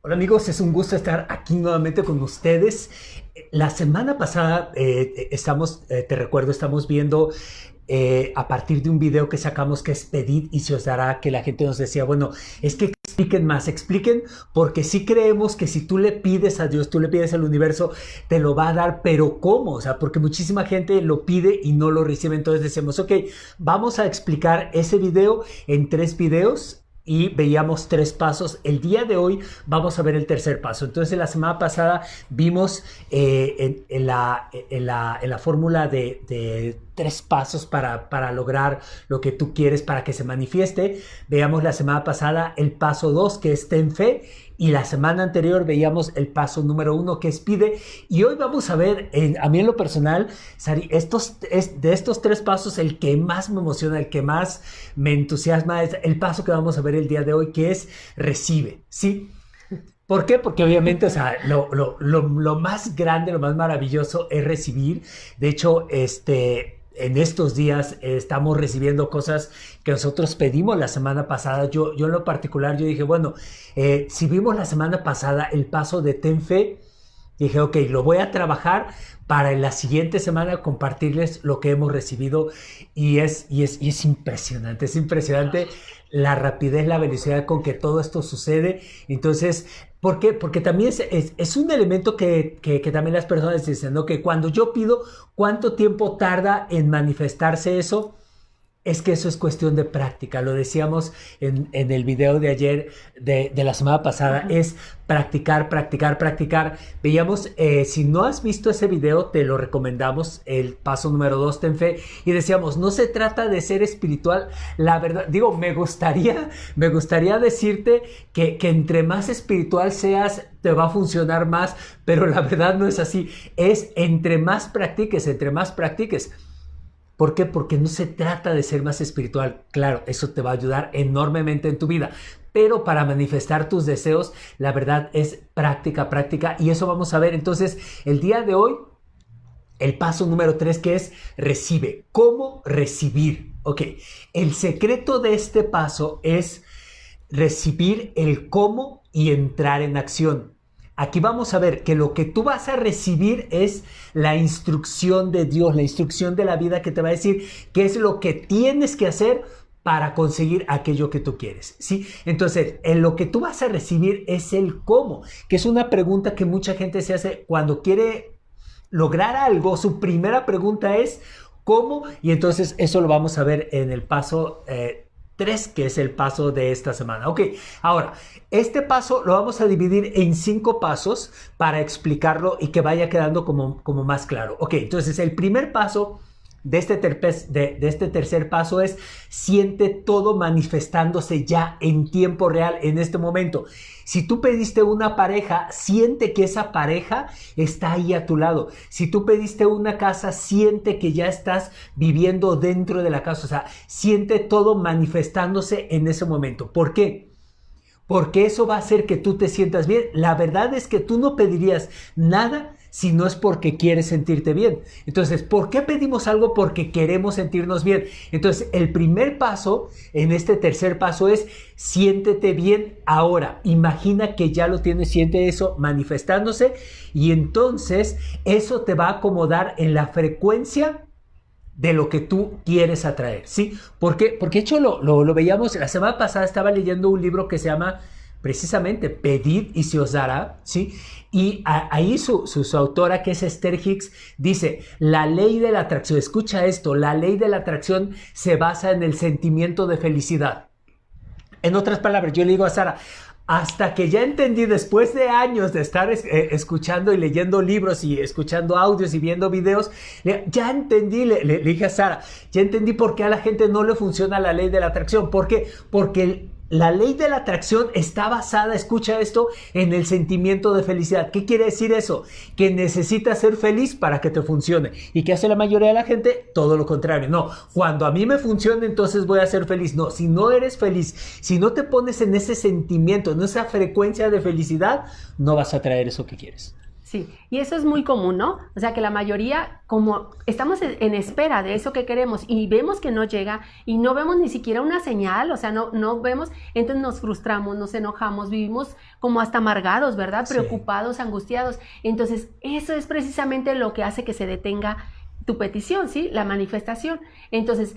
Hola amigos, es un gusto estar aquí nuevamente con ustedes. La semana pasada te recuerdo, estamos viendo a partir de un video que sacamos que es Pedid y se os dará, que la gente nos decía, bueno, es que expliquen, porque sí creemos que si tú le pides a Dios, tú le pides al universo, te lo va a dar, pero ¿cómo? O sea, porque muchísima gente lo pide y no lo recibe, entonces decimos, ok, vamos a explicar ese video en 3 videos. Y veíamos 3 pasos. El día de hoy vamos a ver el tercer paso. Entonces, la semana pasada vimos en la fórmula de 3 pasos para lograr lo que tú quieres, para que se manifieste. Veíamos la semana pasada el paso 2, que es ten fe. Y la semana anterior veíamos el paso número 1, que es pide. Y hoy vamos a ver, a mí en lo personal, Sari, de estos 3 pasos, el que más me emociona, el que más me entusiasma es el paso que vamos a ver el día de hoy, que es recibe, ¿sí? ¿Por qué? Porque obviamente, o sea, lo más grande, lo más maravilloso es recibir. De hecho, en estos días estamos recibiendo cosas que nosotros pedimos la semana pasada. Yo en lo particular, yo dije, bueno, si vimos la semana pasada el paso de ten fe, dije, ok, lo voy a trabajar para en la siguiente semana compartirles lo que hemos recibido y es impresionante la rapidez, la velocidad con que todo esto sucede. Entonces, ¿por qué? Porque también es un elemento que también las personas dicen, ¿no? Que cuando yo pido, ¿cuánto tiempo tarda en manifestarse eso? Es que eso es cuestión de práctica. Lo decíamos en el video de ayer, de la semana pasada, es practicar. Veíamos, si no has visto ese video, te lo recomendamos, el paso número 2, ten fe. Y decíamos, no se trata de ser espiritual. La verdad, digo, me gustaría decirte que entre más espiritual seas, te va a funcionar más, pero la verdad no es así. Es entre más practiques. ¿Por qué? Porque no se trata de ser más espiritual. Claro, eso te va a ayudar enormemente en tu vida. Pero para manifestar tus deseos, la verdad es práctica. Y eso vamos a ver. Entonces, el día de hoy, el paso número 3, que es recibe. ¿Cómo recibir? Ok, el secreto de este paso es recibir el cómo y entrar en acción. Aquí vamos a ver que lo que tú vas a recibir es la instrucción de Dios, la instrucción de la vida que te va a decir qué es lo que tienes que hacer para conseguir aquello que tú quieres, ¿sí? Entonces, en lo que tú vas a recibir es el cómo, que es una pregunta que mucha gente se hace cuando quiere lograr algo. Su primera pregunta es ¿cómo? Y entonces eso lo vamos a ver en el paso 3, que es el paso de esta semana. Ok, ahora, este paso lo vamos a dividir en 5 pasos para explicarlo y que vaya quedando como más claro. Ok, entonces el primer paso de este tercer paso es siente todo manifestándose ya en tiempo real en este momento. Si tú pediste una pareja, siente que esa pareja está ahí a tu lado. Si tú pediste una casa, siente que ya estás viviendo dentro de la casa. O sea, siente todo manifestándose en ese momento. ¿Por qué? Porque eso va a hacer que tú te sientas bien. La verdad es que tú no pedirías nada si no es porque quieres sentirte bien. Entonces, ¿por qué pedimos algo? Porque queremos sentirnos bien. Entonces, el primer paso en este tercer paso es siéntete bien ahora. Imagina que ya lo tienes, siente eso manifestándose y entonces eso te va a acomodar en la frecuencia de lo que tú quieres atraer, ¿sí? Porque de hecho lo veíamos, la semana pasada estaba leyendo un libro que se llama precisamente Pedid y se os dará, ¿sí? Y ahí su autora, que es Esther Hicks, dice, la ley de la atracción, escucha esto, la ley de la atracción se basa en el sentimiento de felicidad. En otras palabras, yo le digo a Sara, hasta que ya entendí, después de años de estar escuchando y leyendo libros y escuchando audios y viendo videos, ya entendí, le dije a Sara, ya entendí por qué a la gente no le funciona la ley de la atracción. ¿Por qué? Porque la ley de la atracción está basada, escucha esto, en el sentimiento de felicidad. ¿Qué quiere decir eso? Que necesitas ser feliz para que te funcione. ¿Y qué hace la mayoría de la gente? Todo lo contrario. No, cuando a mí me funciona, entonces voy a ser feliz. No, si no eres feliz, si no te pones en ese sentimiento, en esa frecuencia de felicidad, no vas a traer eso que quieres. Sí, y eso es muy común, ¿no? O sea, que la mayoría, como estamos en espera de eso que queremos y vemos que no llega y no vemos ni siquiera una señal, o sea, no vemos, entonces nos frustramos, nos enojamos, vivimos como hasta amargados, ¿verdad? Sí. Preocupados, angustiados. Entonces, eso es precisamente lo que hace que se detenga tu petición, ¿sí? La manifestación. Entonces,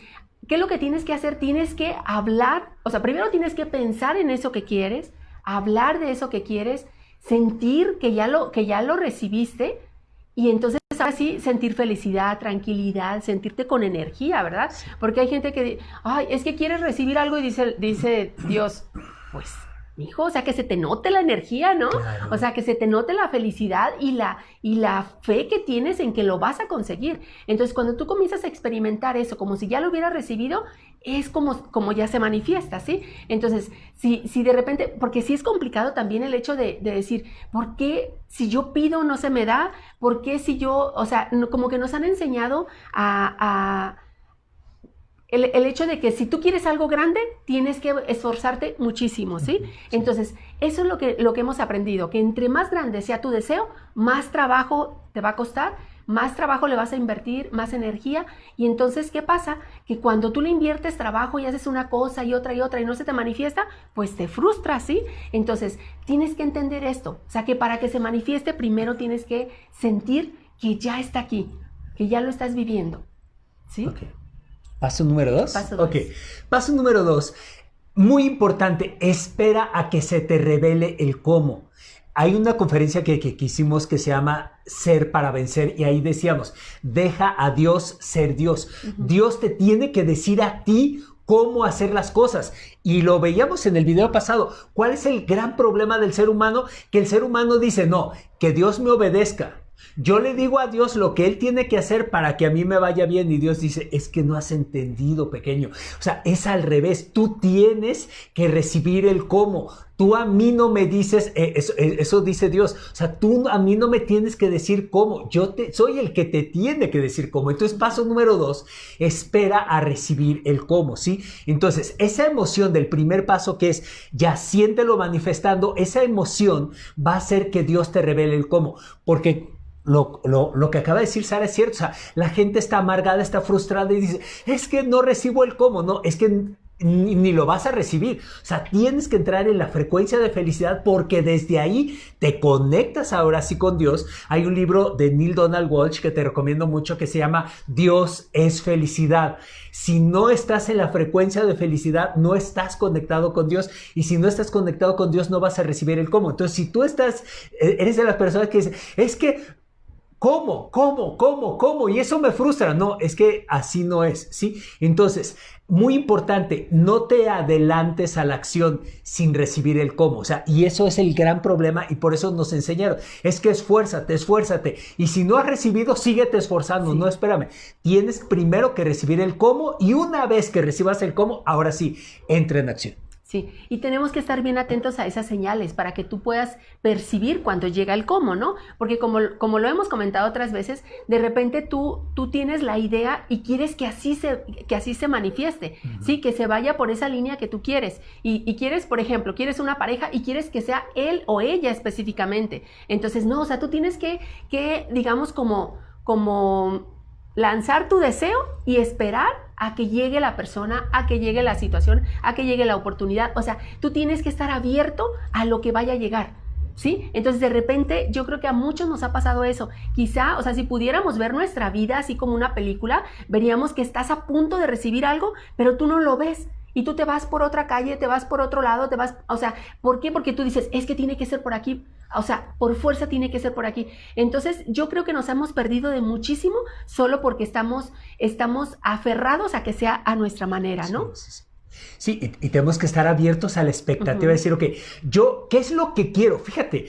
¿qué es lo que tienes que hacer? Tienes que hablar, o sea, primero tienes que pensar en eso que quieres, hablar de eso que quieres, sentir que ya lo recibiste y entonces ahora sí sentir felicidad, tranquilidad, sentirte con energía, ¿verdad? Porque hay gente que, ay, es que quieres recibir algo y dice Dios, pues, hijo, o sea, que se te note la energía, ¿no? Claro. O sea, que se te note la felicidad y la fe que tienes en que lo vas a conseguir. Entonces, cuando tú comienzas a experimentar eso como si ya lo hubieras recibido, es como ya se manifiesta, ¿sí? Entonces, si de repente, porque sí es complicado también el hecho de decir, ¿por qué si yo pido no se me da? ¿Por qué si yo, o sea, como que nos han enseñado el hecho de que si tú quieres algo grande, tienes que esforzarte muchísimo, ¿sí? Entonces, eso es lo que hemos aprendido, que entre más grande sea tu deseo, más trabajo te va a costar, más trabajo le vas a invertir, más energía, y entonces, ¿qué pasa? Que cuando tú le inviertes trabajo y haces una cosa y otra y no se te manifiesta, pues te frustras, ¿sí? Entonces, tienes que entender esto, o sea, que para que se manifieste, primero tienes que sentir que ya está aquí, que ya lo estás viviendo, ¿sí? Okay. ¿Paso número 2? Paso 2. Ok. Paso número 2. Muy importante, espera a que se te revele el cómo. Hay una conferencia que hicimos que se llama Ser para Vencer y ahí decíamos, deja a Dios ser Dios. Dios te tiene que decir a ti cómo hacer las cosas. Y lo veíamos en el video pasado. ¿Cuál es el gran problema del ser humano? Que el ser humano dice, no, que Dios me obedezca. Yo le digo a Dios lo que Él tiene que hacer para que a mí me vaya bien y Dios dice, es que no has entendido, pequeño. O sea, es al revés. Tú tienes que recibir el cómo. Tú a mí no me dices, eso dice Dios. O sea, tú a mí no me tienes que decir cómo. Soy el que te tiene que decir cómo. Entonces, paso número 2, espera a recibir el cómo, ¿sí? Entonces, esa emoción del primer paso que es, ya siéntelo manifestando, esa emoción va a hacer que Dios te revele el cómo. Porque lo que acaba de decir Sara es cierto, o sea, la gente está amargada, está frustrada y dice, es que no recibo el cómo, no, es que ni lo vas a recibir, o sea, tienes que entrar en la frecuencia de felicidad porque desde ahí te conectas ahora sí con Dios. Hay un libro de Neale Donald Walsch que te recomiendo mucho que se llama Dios es felicidad. Si no estás en la frecuencia de felicidad, no estás conectado con Dios y si no estás conectado con Dios no vas a recibir el cómo. Entonces, si tú eres de las personas que dicen, es que ¿cómo? Y eso me frustra. No, es que así no es, ¿sí? Entonces, muy importante, no te adelantes a la acción sin recibir el cómo. O sea, y eso es el gran problema y por eso nos enseñaron. Es que esfuérzate. Y si no has recibido, síguete esforzando. Sí. No, espérame. Tienes primero que recibir el cómo y una vez que recibas el cómo, ahora sí, entra en acción. Sí, y tenemos que estar bien atentos a esas señales para que tú puedas percibir cuando llega el cómo, ¿no? Porque como lo hemos comentado otras veces, de repente tú tienes la idea y quieres que así se manifieste, ¿sí? Que se vaya por esa línea que tú quieres. Y quieres, por ejemplo, quieres una pareja y quieres que sea él o ella específicamente. Entonces, no, o sea, tú tienes que digamos, como lanzar tu deseo y esperar a que llegue la persona, a que llegue la situación, a que llegue la oportunidad. O sea, tú tienes que estar abierto a lo que vaya a llegar, ¿sí? Entonces, de repente, yo creo que a muchos nos ha pasado eso. Quizá, o sea, si pudiéramos ver nuestra vida así como una película, veríamos que estás a punto de recibir algo, pero tú no lo ves. Y tú te vas por otra calle, te vas por otro lado, o sea, ¿por qué? Porque tú dices, es que tiene que ser por aquí, o sea, por fuerza tiene que ser por aquí. Entonces, yo creo que nos hemos perdido de muchísimo solo porque estamos aferrados a que sea a nuestra manera, ¿no? Sí, y tenemos que estar abiertos a la expectativa de decir, ok, ¿qué es lo que quiero? Fíjate,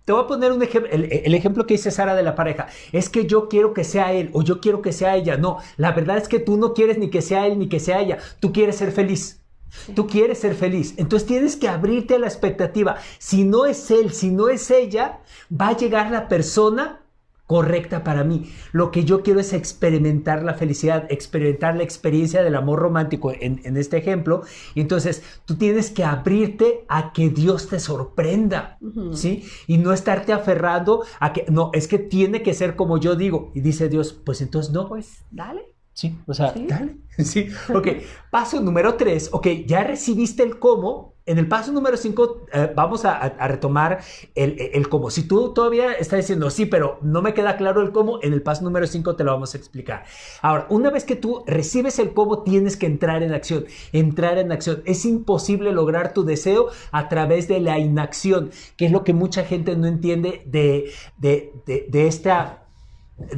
te voy a poner un ejemplo, el ejemplo que dice Sara de la pareja. Es que yo quiero que sea él o yo quiero que sea ella. No, la verdad es que tú no quieres ni que sea él ni que sea ella. Tú quieres ser feliz. Sí. Tú quieres ser feliz. Entonces tienes que abrirte a la expectativa. Si no es él, si no es ella, va a llegar la persona correcta para mí. Lo que yo quiero es experimentar la felicidad, experimentar la experiencia del amor romántico en este ejemplo. Y entonces tú tienes que abrirte a que Dios te sorprenda, ¿sí? Y no estarte aferrando a que, no, es que tiene que ser como yo digo. Y dice Dios, pues entonces no. Pues dale. Sí, o sea, ¿Sí? dale. Sí, ok. Paso número 3, ok, ya recibiste el cómo. En el paso número 5 vamos a retomar el cómo. Si tú todavía estás diciendo, sí, pero no me queda claro el cómo, en el paso número 5 te lo vamos a explicar. Ahora, una vez que tú recibes el cómo, tienes que entrar en acción. Entrar en acción. Es imposible lograr tu deseo a través de la inacción, que es lo que mucha gente no entiende de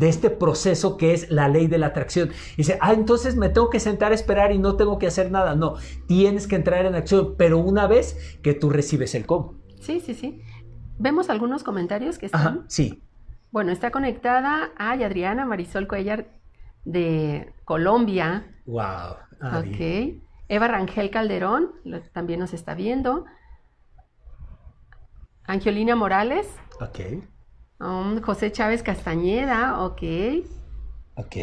este proceso que es la ley de la atracción. Dice, entonces me tengo que sentar a esperar y no tengo que hacer nada. No, tienes que entrar en acción, pero una vez que tú recibes el cómo. Sí, sí, sí. Vemos algunos comentarios que están. Ajá, sí. Bueno, está conectada Adriana Marisol Cuellar de Colombia. Wow. Ok. Eva Rangel Calderón también nos está viendo. Angiolina Morales. Ok. José Chávez Castañeda, ok. Ok.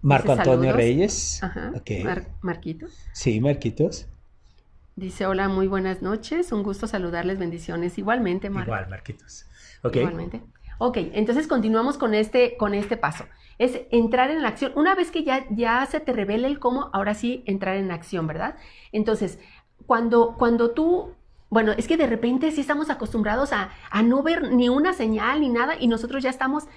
Marco Dice, Antonio saludos. Reyes. Ajá. Ok. Marquitos. Sí, Marquitos. Dice, hola, muy buenas noches, un gusto saludarles, bendiciones. Igualmente, Marco. Igual, Marquitos. Ok. Igualmente. Ok, entonces continuamos con este paso. Es entrar en la acción. Una vez que ya se te revela el cómo, ahora sí entrar en acción, ¿verdad? Entonces, cuando tú... Bueno, es que de repente sí estamos acostumbrados a no ver ni una señal ni nada y nosotros ya estamos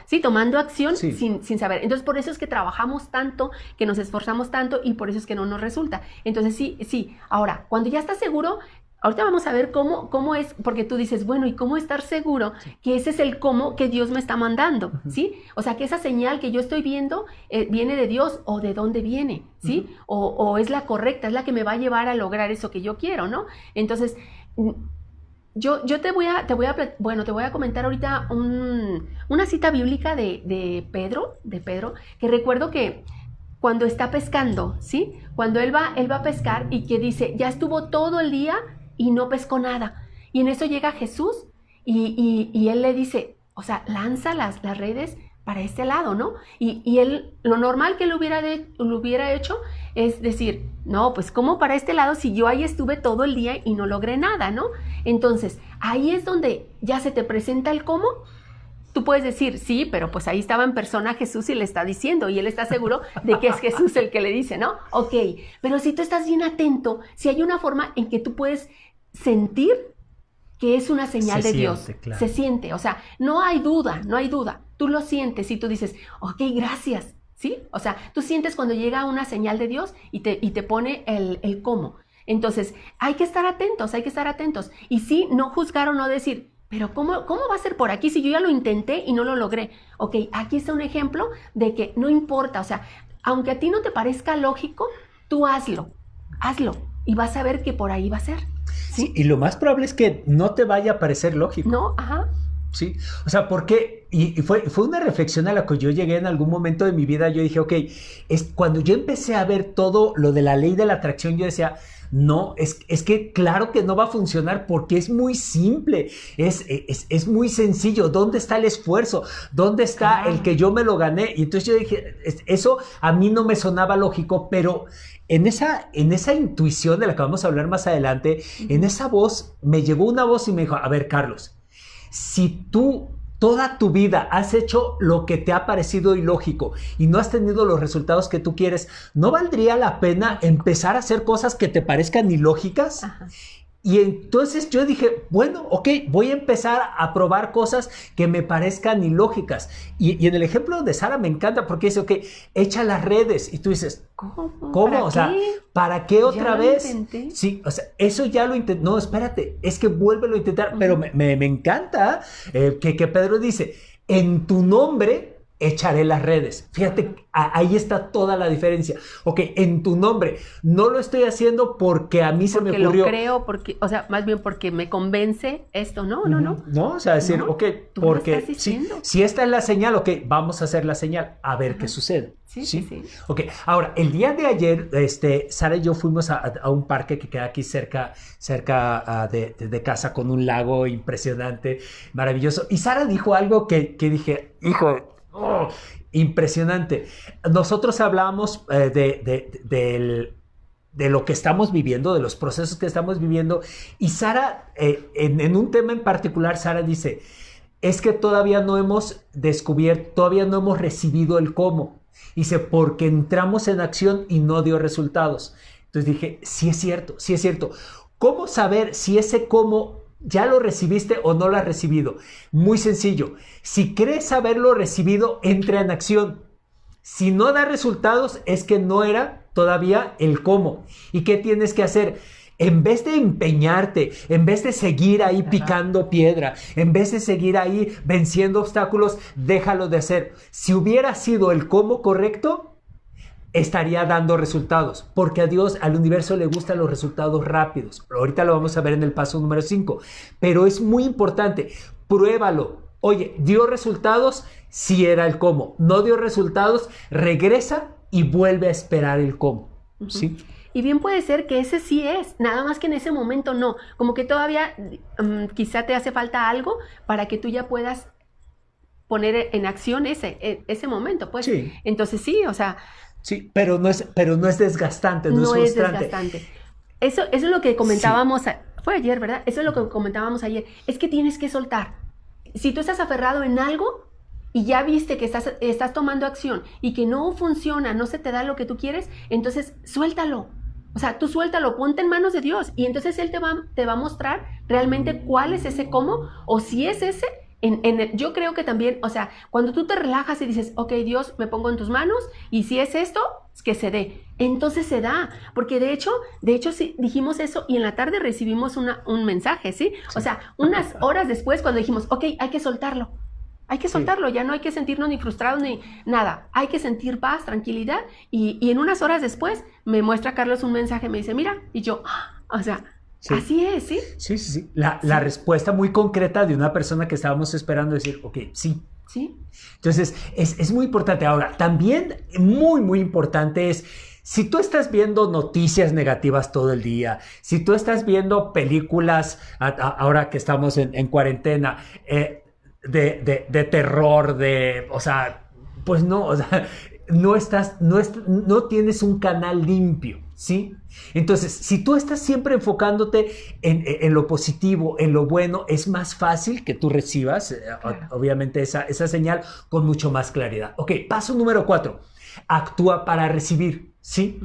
sí, tomando acción Sí. sin saber. Entonces, por eso es que trabajamos tanto, que nos esforzamos tanto y por eso es que no nos resulta. Entonces, sí. Ahora, cuando ya estás seguro, ahorita vamos a ver cómo es, porque tú dices, bueno, ¿y cómo estar seguro que ese es el cómo que Dios me está mandando? ¿Sí? O sea, que esa señal que yo estoy viendo viene de Dios o de dónde viene, ¿sí? O es la correcta, es la que me va a llevar a lograr eso que yo quiero, ¿no? Entonces, yo te voy a comentar ahorita una cita bíblica de Pedro, que recuerdo que cuando está pescando, ¿sí? Cuando él va a pescar y que dice, ya estuvo todo el día y no pescó nada. Y en eso llega Jesús y él le dice, o sea, lanza las redes para este lado, ¿no? Y él, lo normal que lo hubiera hecho es decir, no, pues ¿cómo para este lado si yo ahí estuve todo el día y no logré nada, ¿no? Entonces, ahí es donde ya se te presenta el cómo. Tú puedes decir, sí, pero pues ahí estaba en persona Jesús y le está diciendo y él está seguro de que es Jesús el que le dice, ¿no? Ok, pero si tú estás bien atento, si hay una forma en que tú puedes sentir que es una señal de Dios, claro. Se siente, o sea, no hay duda, tú lo sientes y tú dices, ok, gracias, ¿sí? O sea, tú sientes cuando llega una señal de Dios y te pone el cómo. Entonces, hay que estar atentos y sí, no juzgar o no decir, pero ¿cómo va a ser por aquí si yo ya lo intenté y no lo logré? Ok, aquí está un ejemplo de que no importa, o sea, aunque a ti no te parezca lógico, tú hazlo y vas a ver que por ahí va a ser. Sí, y lo más probable es que no te vaya a parecer lógico. No, ajá. Sí, o sea, porque, y fue una reflexión a la que yo llegué en algún momento de mi vida. Yo dije, ok, cuando yo empecé a ver todo lo de la ley de la atracción, yo decía, no, es que claro que no va a funcionar porque es muy simple, es muy sencillo. ¿Dónde está el esfuerzo? ¿Dónde está el que yo me lo gané? Y entonces yo dije, eso a mí no me sonaba lógico, pero en esa intuición de la que vamos a hablar más adelante, en esa voz, me llegó una voz y me dijo, a ver, Carlos, si tú toda tu vida has hecho lo que te ha parecido ilógico y no has tenido los resultados que tú quieres, ¿no valdría la pena empezar a hacer cosas que te parezcan ilógicas? Ajá. Y entonces yo dije, bueno, ok, voy a empezar a probar cosas que me parezcan ilógicas. Y en el ejemplo de Sara me encanta porque dice, ok, echa las redes. Y tú dices, ¿cómo? O sea, ¿para qué otra vez? Intenté. Sí, o sea, eso ya lo intenté. No, espérate, es que vuélvelo a intentar. Pero me encanta que Pedro dice, en tu nombre echaré las redes. Fíjate, ahí está toda la diferencia. Ok, en tu nombre, no lo estoy haciendo porque a mí se me ocurrió. Porque lo creo, porque, o sea, más bien porque me convence esto. No. No, o sea, decir, No, ok, tú lo porque estás diciendo. si esta es la señal, ok, vamos a hacer la señal, a ver qué sucede. Sí. Ok, ahora, el día de ayer, Sara y yo fuimos a un parque que queda aquí cerca de casa, con un lago impresionante, maravilloso. Y Sara dijo algo que dije, hijo, impresionante. Nosotros hablamos de lo que estamos viviendo, de los procesos que estamos viviendo. Y Sara, en un tema en particular, Sara dice, es que todavía no hemos descubierto, todavía no hemos recibido el cómo. Dice, porque entramos en acción y no dio resultados. Entonces dije, sí es cierto. ¿Cómo saber si ese cómo ya lo recibiste o no lo has recibido? Muy sencillo. Si crees haberlo recibido, entra en acción. Si no da resultados, es que no era todavía el cómo. ¿Y qué tienes que hacer? En vez de empeñarte, en vez de seguir ahí picando piedra, en vez de seguir ahí venciendo obstáculos, déjalo de hacer. Si hubiera sido el cómo correcto, estaría dando resultados, porque a Dios, al universo le gustan los resultados rápidos. Ahorita lo vamos a ver en el paso número 5, pero es muy importante, pruébalo. Oye, ¿dio resultados? Sí era el cómo. ¿No dio resultados? Regresa y vuelve a esperar el cómo. ¿Sí? Y bien puede ser que ese sí es, nada más que en ese momento no, como que todavía quizá te hace falta algo para que tú ya puedas poner en acción ese momento, pues. Sí. Entonces sí, o sea. Sí, pero no es desgastante, no es frustrante. Desgastante. Eso es lo que comentábamos, fue ayer, ¿verdad? Eso es lo que comentábamos ayer, es que tienes que soltar. Si tú estás aferrado en algo y ya viste que estás tomando acción y que no funciona, no se te da lo que tú quieres, entonces suéltalo. O sea, tú suéltalo, ponte en manos de Dios y entonces Él te va a mostrar realmente cuál es ese cómo o si es ese. Yo creo que también, o sea, cuando tú te relajas y dices, ok, Dios, me pongo en tus manos y si es esto, que se dé. Entonces se da, porque de hecho sí, dijimos eso y en la tarde recibimos un mensaje, ¿sí? O sea, unas horas después cuando dijimos, ok, hay que soltarlo. Hay que soltarlo, ya no hay que sentirnos ni frustrados ni nada. Hay que sentir paz, tranquilidad. Y en unas horas después me muestra Carlos un mensaje, me dice, mira, y yo, o sea, sí. Así es, ¿sí? Sí. La respuesta muy concreta de una persona que estábamos esperando decir, ok, sí. Sí. Entonces, es muy importante. Ahora, también muy importante es, si tú estás viendo noticias negativas todo el día, si tú estás viendo películas, ahora que estamos en cuarentena, de terror, o sea, pues no, o sea, no tienes un canal limpio, ¿sí? Entonces, si tú estás siempre enfocándote en lo positivo, en lo bueno, es más fácil que tú recibas, obviamente, esa señal con mucho más claridad. Ok, paso número 4, actúa para recibir. ¿Sí?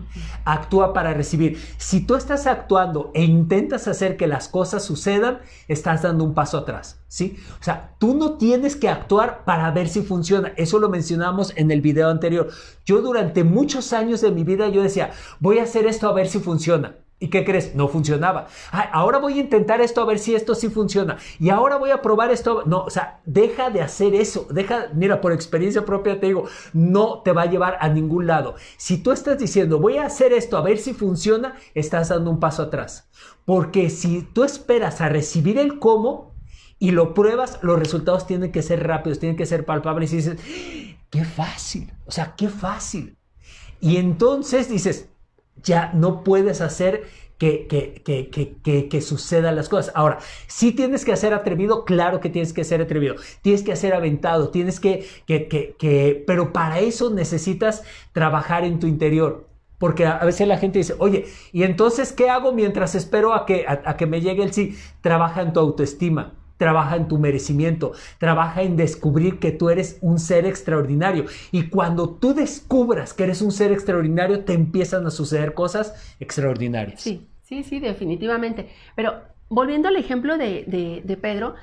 Actúa para recibir. Si tú estás actuando e intentas hacer que las cosas sucedan, estás dando un paso atrás, ¿sí? O sea, tú no tienes que actuar para ver si funciona. Eso lo mencionamos en el video anterior. Yo durante muchos años de mi vida yo decía, voy a hacer esto a ver si funciona. ¿Y qué crees? No funcionaba. Ahora voy a intentar esto a ver si esto sí funciona. Y ahora voy a probar esto. No, o sea, deja de hacer eso. Mira, por experiencia propia te digo, no te va a llevar a ningún lado. Si tú estás diciendo, voy a hacer esto a ver si funciona, estás dando un paso atrás. Porque si tú esperas a recibir el cómo y lo pruebas, los resultados tienen que ser rápidos, tienen que ser palpables. Y dices, qué fácil. O sea, qué fácil. Y entonces dices, ya no puedes hacer que sucedan las cosas. Ahora, sí tienes que ser atrevido, claro que tienes que ser atrevido, tienes que ser aventado, tienes pero para eso necesitas trabajar en tu interior. Porque a veces la gente dice, oye, ¿y entonces qué hago mientras espero a que me llegue el sí? Trabaja en tu autoestima. Trabaja en tu merecimiento, trabaja en descubrir que tú eres un ser extraordinario. Y cuando tú descubras que eres un ser extraordinario, te empiezan a suceder cosas extraordinarias. Sí, definitivamente. Pero volviendo al ejemplo de Pedro,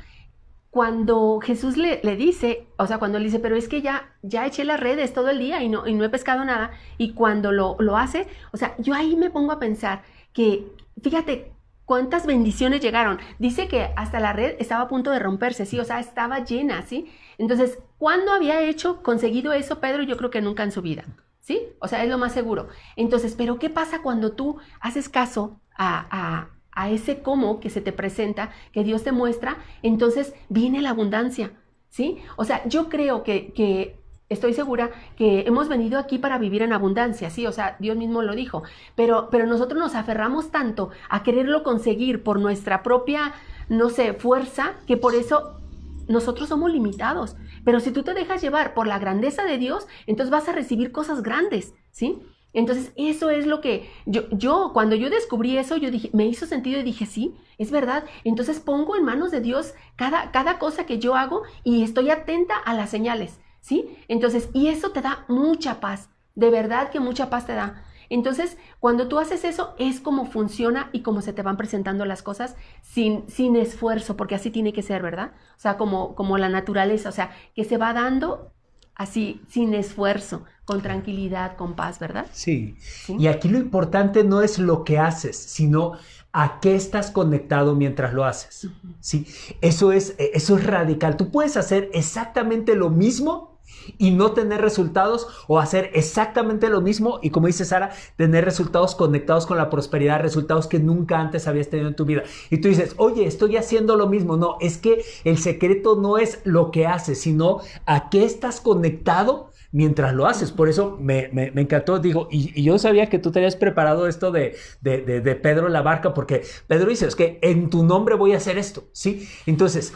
cuando Jesús le dice, o sea, cuando él dice, pero es que ya eché las redes todo el día y no he pescado nada, y cuando lo hace, o sea, yo ahí me pongo a pensar que, fíjate, cuántas bendiciones llegaron. Dice que hasta la red estaba a punto de romperse, ¿sí? O sea, estaba llena, ¿sí? Entonces, ¿cuándo había conseguido eso Pedro? Yo creo que nunca en su vida, ¿sí? O sea, es lo más seguro. Entonces, ¿pero qué pasa cuando tú haces caso a ese cómo que se te presenta, que Dios te muestra? Entonces viene la abundancia, ¿sí? O sea, yo creo que estoy segura que hemos venido aquí para vivir en abundancia, ¿sí? O sea, Dios mismo lo dijo, pero nosotros nos aferramos tanto a quererlo conseguir por nuestra propia, no sé, fuerza, que por eso nosotros somos limitados. Pero si tú te dejas llevar por la grandeza de Dios, entonces vas a recibir cosas grandes, ¿sí? Entonces, eso es lo que cuando yo descubrí eso, yo dije, me hizo sentido y dije, sí, es verdad. Entonces pongo en manos de Dios cada cosa que yo hago y estoy atenta a las señales, ¿sí? Entonces, y eso te da mucha paz, de verdad que mucha paz te da. Entonces, cuando tú haces eso, es como funciona y como se te van presentando las cosas sin esfuerzo, porque así tiene que ser, ¿verdad? O sea, como la naturaleza, o sea, que se va dando así, sin esfuerzo, con tranquilidad, con paz, ¿verdad? Sí. ¿Sí? Y aquí lo importante no es lo que haces, sino a qué estás conectado mientras lo haces. Uh-huh. ¿Sí? Eso es radical. Tú puedes hacer exactamente lo mismo y no tener resultados, o hacer exactamente lo mismo y, como dice Sara, tener resultados conectados con la prosperidad, resultados que nunca antes habías tenido en tu vida. Y tú dices, oye, estoy haciendo lo mismo. No, es que el secreto no es lo que haces, sino a qué estás conectado mientras lo haces. Por eso me encantó, digo, y yo sabía que tú te habías preparado esto de Pedro en la barca, porque Pedro dice, es que en tu nombre voy a hacer esto, ¿sí? Entonces,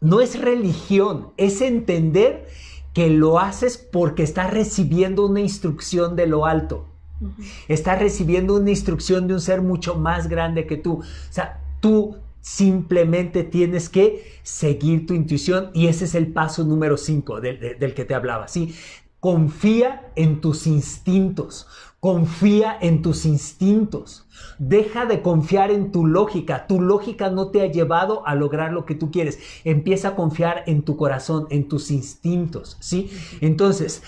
no es religión, es entender que lo haces porque estás recibiendo una instrucción de lo alto. Uh-huh. Estás recibiendo una instrucción de un ser mucho más grande que tú. O sea, tú simplemente tienes que seguir tu intuición, y ese es el paso número 5 del que te hablaba, ¿sí? Confía en tus instintos. Confía en tus instintos. Deja de confiar en tu lógica. Tu lógica no te ha llevado a lograr lo que tú quieres. Empieza a confiar en tu corazón, en tus instintos, ¿sí? Entonces,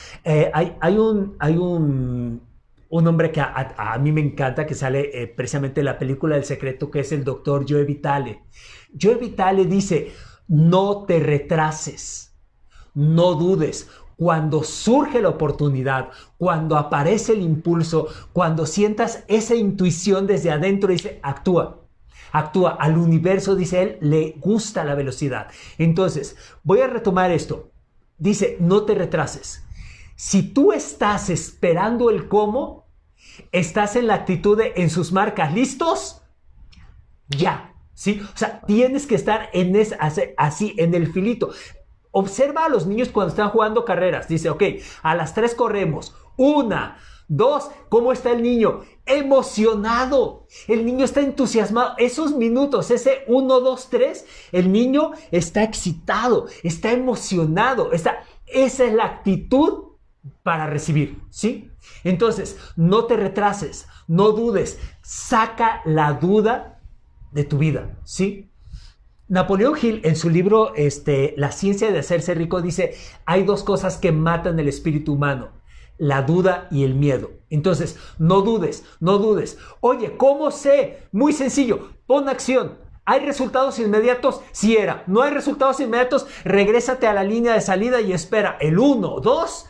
hay un hombre que a mí me encanta, que sale precisamente en la película El Secreto, que es el doctor Joe Vitale. Joe Vitale dice, no te retrases, no dudes. Cuando surge la oportunidad, cuando aparece el impulso, cuando sientas esa intuición desde adentro, dice, actúa. Actúa. Al universo, dice él, le gusta la velocidad. Entonces, voy a retomar esto. Dice, no te retrases. Si tú estás esperando el cómo, estás en la actitud de, en sus marcas, ¿listos? Ya. ¿Sí? O sea, tienes que estar así, en el filito. Observa a los niños cuando están jugando carreras. Dice, ok, a las 3 corremos. 1, 2, ¿cómo está el niño? Emocionado. El niño está entusiasmado. Esos minutos, ese 1, 2, 3, el niño está excitado, está emocionado. Esa es la actitud para recibir, ¿sí? Entonces, no te retrases, no dudes. Saca la duda de tu vida, ¿sí? Napoleón Hill, en su libro La ciencia de hacerse rico, dice, hay 2 cosas que matan el espíritu humano, la duda y el miedo. Entonces, no dudes, no dudes. Oye, ¿cómo sé? Muy sencillo, pon acción. ¿Hay resultados inmediatos? Sí era. ¿No hay resultados inmediatos? Regrésate a la línea de salida y espera el 1, 2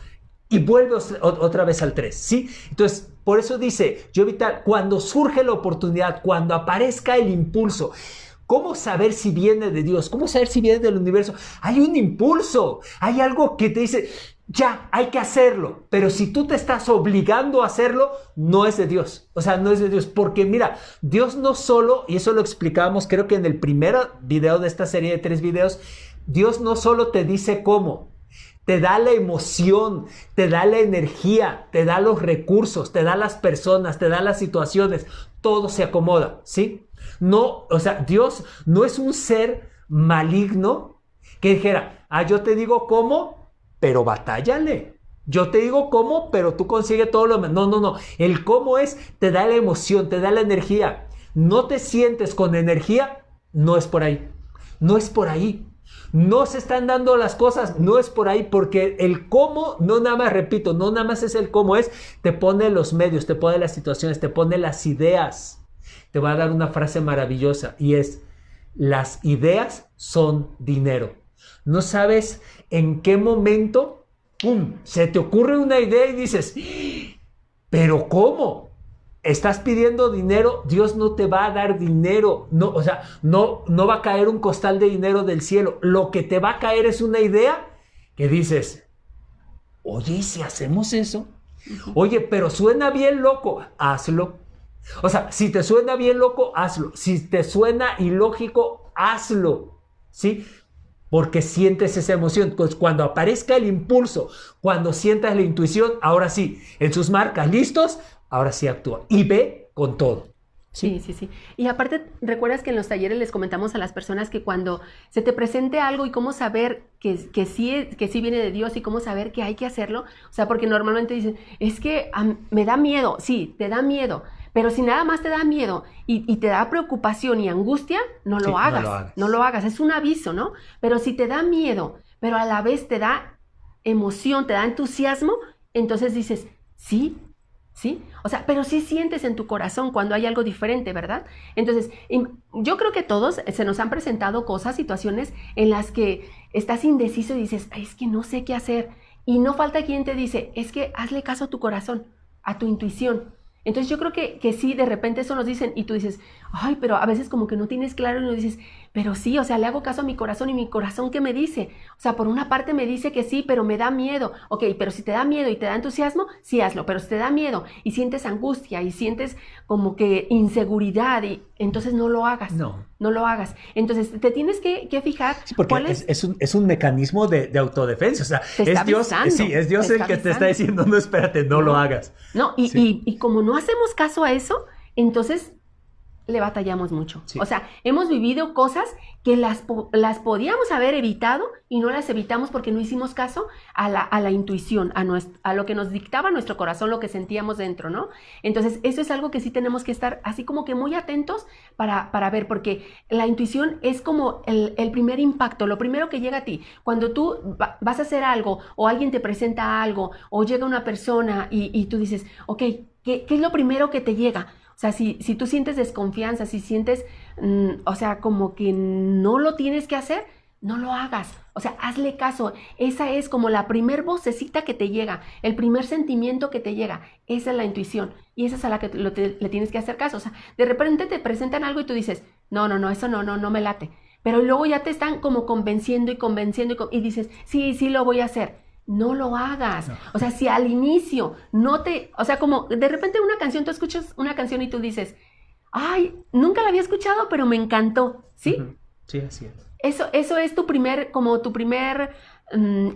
y vuelve otra vez al 3, ¿sí? Entonces, por eso dice Joe Vitale, cuando surge la oportunidad, cuando aparezca el impulso, ¿cómo saber si viene de Dios? ¿Cómo saber si viene del universo? Hay un impulso, hay algo que te dice, ya, hay que hacerlo. Pero si tú te estás obligando a hacerlo, no es de Dios. O sea, no es de Dios. Porque mira, Dios no solo, y eso lo explicábamos creo que en el primer video de esta serie de 3 videos, Dios no solo te dice cómo, te da la emoción, te da la energía, te da los recursos, te da las personas, te da las situaciones, todo se acomoda, ¿sí? No, o sea, Dios no es un ser maligno que dijera, yo te digo cómo, pero batállale. Yo te digo cómo, pero tú consigues todo lo demás. No. El cómo es, te da la emoción, te da la energía. No te sientes con energía, no es por ahí. No es por ahí. No se están dando las cosas, no es por ahí, porque el cómo, no nada más, repito, no nada más es el cómo es, te pone los medios, te pone las situaciones, te pone las ideas. te voy a dar una frase maravillosa y es: las ideas son dinero. No sabes en qué momento, ¡pum!, se te ocurre una idea y dices, ¿pero cómo? Estás pidiendo dinero, Dios no te va a dar dinero. No, o sea, no va a caer un costal de dinero del cielo. Lo que te va a caer es una idea que dices, oye, ¿y si hacemos eso? Oye, pero suena bien loco, hazlo. O sea, si te suena bien loco, hazlo. Si te suena ilógico, hazlo. ¿Sí? Porque sientes esa emoción. Pues cuando aparezca el impulso, cuando sientas la intuición, ahora sí, en sus marcas, listos, ahora sí actúa. Y ve con todo. Sí, sí, sí. Y aparte, ¿recuerdas que en los talleres les comentamos a las personas que cuando se te presente algo y cómo saber que sí viene de Dios y cómo saber que hay que hacerlo? O sea, porque normalmente dicen, es que me da miedo. Sí, te da miedo. Pero si nada más te da miedo y te da preocupación y angustia, no lo hagas. No lo hagas. Es un aviso, ¿no? Pero si te da miedo, pero a la vez te da emoción, te da entusiasmo, entonces dices, sí. ¿Sí? O sea, pero sí sientes en tu corazón cuando hay algo diferente, ¿verdad? Entonces, yo creo que todos se nos han presentado cosas, situaciones en las que estás indeciso y dices, es que no sé qué hacer. Y no falta quien te dice, es que hazle caso a tu corazón, a tu intuición. Entonces yo creo que sí, de repente eso nos dicen y tú dices, ay, pero a veces como que no tienes claro y no dices, pero sí, o sea, le hago caso a mi corazón y mi corazón, ¿qué me dice? O sea, por una parte me dice que sí, pero me da miedo. Ok, pero si te da miedo y te da entusiasmo, sí hazlo, pero si te da miedo y sientes angustia y sientes como que inseguridad, y entonces no lo hagas. No lo hagas. Entonces te tienes que fijar. Sí, porque es un mecanismo de autodefensa. O sea, es Dios, es Dios el que te está diciendo, no, espérate, no lo hagas. No, y como no hacemos caso a eso, entonces le batallamos mucho. Sí. O sea, hemos vivido cosas que las podíamos haber evitado y no las evitamos porque no hicimos caso a la intuición, a lo que nos dictaba nuestro corazón, lo que sentíamos dentro, ¿no? Entonces, eso es algo que sí tenemos que estar así como que muy atentos para ver, porque la intuición es como el primer impacto, lo primero que llega a ti. Cuando tú vas a hacer algo o alguien te presenta algo o llega una persona y tú dices, ok, ¿qué es lo primero que te llega? O sea, si tú sientes desconfianza, si sientes, o sea, como que no lo tienes que hacer, no lo hagas. O sea, hazle caso. Esa es como la primer vocecita que te llega, el primer sentimiento que te llega. Esa es la intuición y esa es a la que le tienes que hacer caso. O sea, de repente te presentan algo y tú dices, no, eso no me late. Pero luego ya te están como convenciendo y dices, sí, lo voy a hacer. No lo hagas. No. O sea, si al inicio o sea, como de repente una canción, tú escuchas una canción y tú dices, ay, nunca la había escuchado, pero me encantó, ¿sí? Uh-huh. Sí, así es. Eso es tu primer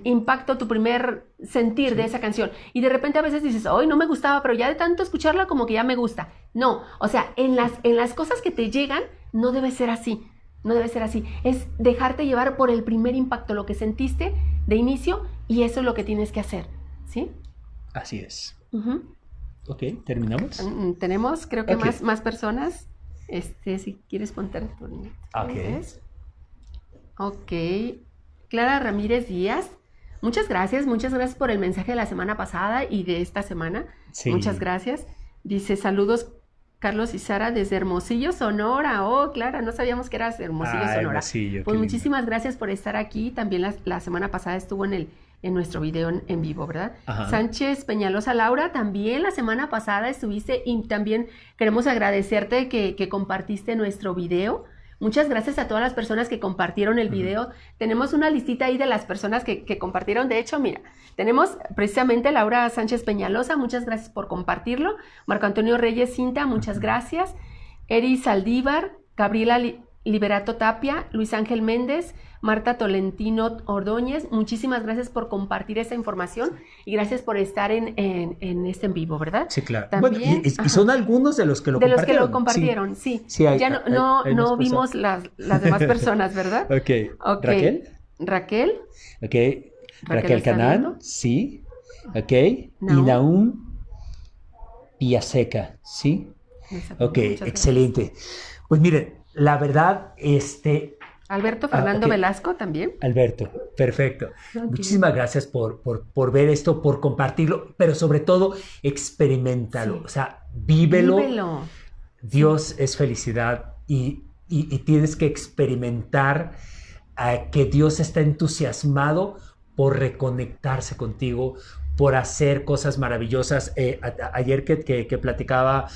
impacto, tu primer sentir de esa canción. Y de repente a veces dices, ay, no me gustaba, pero ya de tanto escucharla como que ya me gusta. No, o sea, en las cosas que te llegan, no debe ser así. No debe ser así. Es dejarte llevar por el primer impacto, lo que sentiste de inicio, y eso es lo que tienes que hacer, ¿sí? Así es. Uh-huh. Ok, ¿terminamos? Tenemos, creo que más personas. Si quieres ponerte tu Ok. Clara Ramírez Díaz. Muchas gracias por el mensaje de la semana pasada y de esta semana. Sí. Muchas gracias. Dice, saludos Carlos y Sara desde Hermosillo, Sonora. Oh, Clara, no sabíamos que eras de Hermosillo, Sonora. Hermosillo, pues muchísimas gracias por estar aquí. También la semana pasada estuvo en nuestro video en vivo, ¿verdad? Ajá. Sánchez Peñalosa Laura, también la semana pasada estuviste y también queremos agradecerte que compartiste nuestro video. Muchas gracias a todas las personas que compartieron el video. Tenemos una listita ahí de las personas que compartieron. De hecho, mira, tenemos precisamente Laura Sánchez Peñalosa, muchas gracias por compartirlo. Marco Antonio Reyes Cinta, muchas gracias. Eri Saldívar, Gabriela Liberato Tapia, Luis Ángel Méndez, Marta Tolentino Ordóñez, muchísimas gracias por compartir esta información y gracias por estar en en vivo, ¿verdad? Sí, claro. También, bueno, y son algunos de los que lo compartieron. De los que lo compartieron, sí. Ya no vimos las demás personas, ¿verdad? Ok. Raquel. Ok. Raquel Canal, sí. Ok. Y Naum Villaseca, ¿sí? Ok, excelente. Pues miren, la verdad, Alberto Fernando Velasco también. Alberto, perfecto. Okay. Muchísimas gracias por ver esto, por compartirlo, pero sobre todo experimentalo. Sí. O sea, vívelo. Dios es felicidad y tienes que experimentar que Dios está entusiasmado por reconectarse contigo, por hacer cosas maravillosas. Ayer que platicaba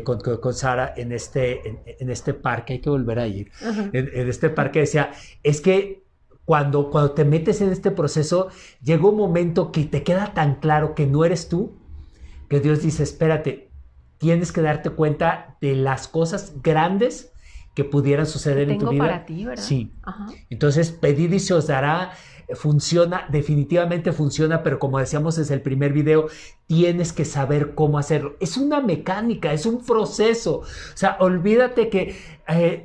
con Sara en este parque, hay que volver a ir, en este parque decía, es que cuando te metes en este proceso, llega un momento que te queda tan claro que no eres tú, que Dios dice, espérate, tienes que darte cuenta de las cosas grandes que pudieran suceder en tu vida. Para ti, ¿verdad? Sí. Ajá. Entonces, pedid y se os dará. Funciona, definitivamente funciona, pero como decíamos desde el primer video, tienes que saber cómo hacerlo. Es una mecánica, es un proceso. O sea, olvídate que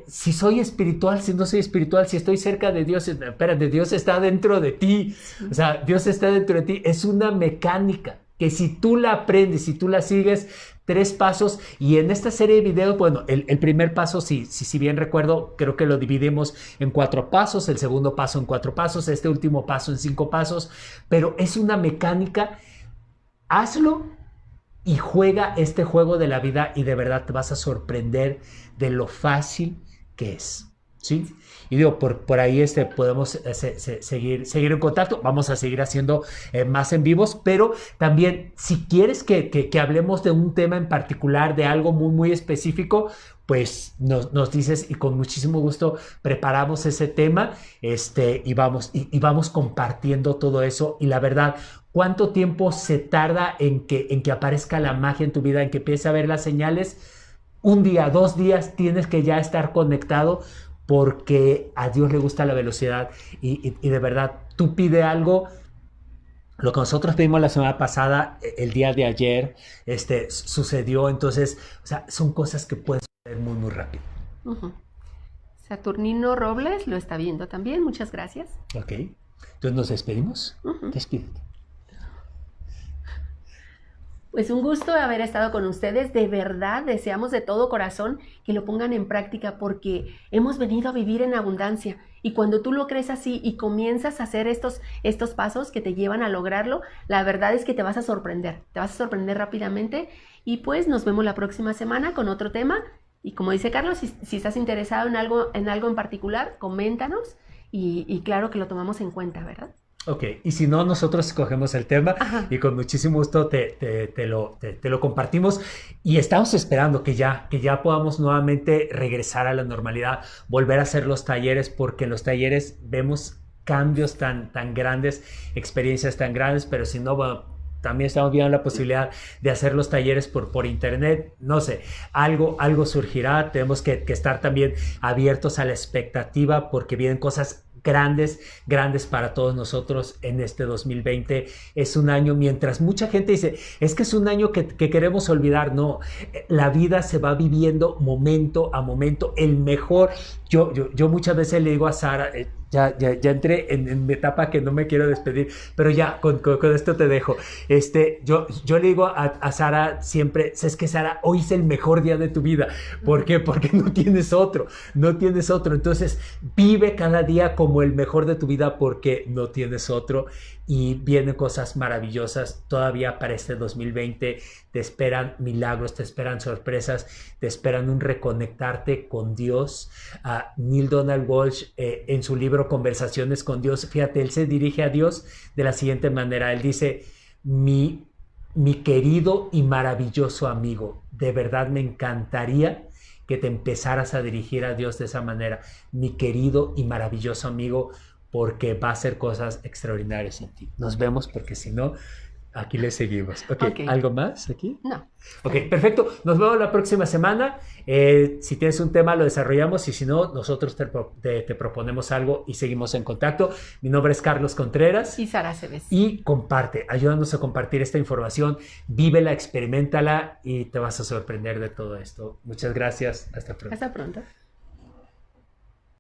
si soy espiritual, si no soy espiritual, si estoy cerca de Dios, espérate, Dios está dentro de ti. O sea, Dios está dentro de ti. Es una mecánica que si tú la aprendes, si tú la sigues, 3 pasos, y en esta serie de videos, bueno, el primer paso, si bien recuerdo, creo que lo dividimos en 4 pasos, el segundo paso en 4 pasos, este último paso en 5 pasos, pero es una mecánica. Hazlo y juega este juego de la vida y de verdad te vas a sorprender de lo fácil que es, ¿sí? Y digo, por ahí podemos seguir en contacto. Vamos a seguir haciendo más en vivos, pero también si quieres que hablemos de un tema en particular, de algo muy, muy específico, pues nos dices y con muchísimo gusto preparamos ese tema y vamos compartiendo todo eso. Y la verdad, ¿cuánto tiempo se tarda en que aparezca la magia en tu vida, en que empieces a ver las señales? 1 día, 2 días, tienes que ya estar conectado, porque a Dios le gusta la velocidad y de verdad, tú pide algo. Lo que nosotros pedimos la semana pasada, el día de ayer, sucedió. Entonces, o sea, son cosas que pueden suceder muy, muy rápido. Saturnino Robles lo está viendo también. Muchas gracias. Ok. Entonces, ¿nos despedimos? Despídete. Pues un gusto haber estado con ustedes. De verdad, deseamos de todo corazón que lo pongan en práctica porque hemos venido a vivir en abundancia. Y cuando tú lo crees así y comienzas a hacer estos pasos que te llevan a lograrlo, la verdad es que te vas a sorprender. Te vas a sorprender rápidamente. Y pues nos vemos la próxima semana con otro tema. Y como dice Carlos, si estás interesado en algo en particular, coméntanos. Y claro que lo tomamos en cuenta, ¿verdad? Ok, y si no, nosotros escogemos el tema y con muchísimo gusto te lo compartimos y estamos esperando que ya podamos nuevamente regresar a la normalidad, volver a hacer los talleres, porque en los talleres vemos cambios tan grandes, experiencias tan grandes, pero si no, bueno, también estamos viendo la posibilidad de hacer los talleres por internet. No sé, algo surgirá. Tenemos que estar también abiertos a la expectativa porque vienen cosas grandes para todos nosotros en este 2020. Es un año, mientras mucha gente dice, es que es un año que queremos olvidar. No, la vida se va viviendo momento a momento, el mejor. Yo muchas veces le digo a Sara, ya entré en mi etapa que no me quiero despedir, pero ya con esto te dejo. Yo le digo a Sara siempre, es que Sara, hoy es el mejor día de tu vida. ¿Por qué? Porque no tienes otro. Entonces, vive cada día como el mejor de tu vida porque no tienes otro. Y vienen cosas maravillosas todavía para este 2020. Te esperan milagros, te esperan sorpresas, te esperan un reconectarte con Dios. Neale Donald Walsch, en su libro Conversaciones con Dios, fíjate, él se dirige a Dios de la siguiente manera. Él dice, mi querido y maravilloso amigo, de verdad me encantaría que te empezaras a dirigir a Dios de esa manera. Mi querido y maravilloso amigo, porque va a hacer cosas extraordinarias en ti. Nos vemos porque si no, aquí le seguimos. Okay. ¿Algo más aquí? No. Ok, perfecto. Nos vemos la próxima semana. Si tienes un tema, lo desarrollamos y si no, nosotros te proponemos algo y seguimos en contacto. Mi nombre es Carlos Contreras. Y Sara Cebes. Y comparte, ayúdanos a compartir esta información. Vívela, experiméntala y te vas a sorprender de todo esto. Muchas gracias. Hasta pronto. Hasta pronto.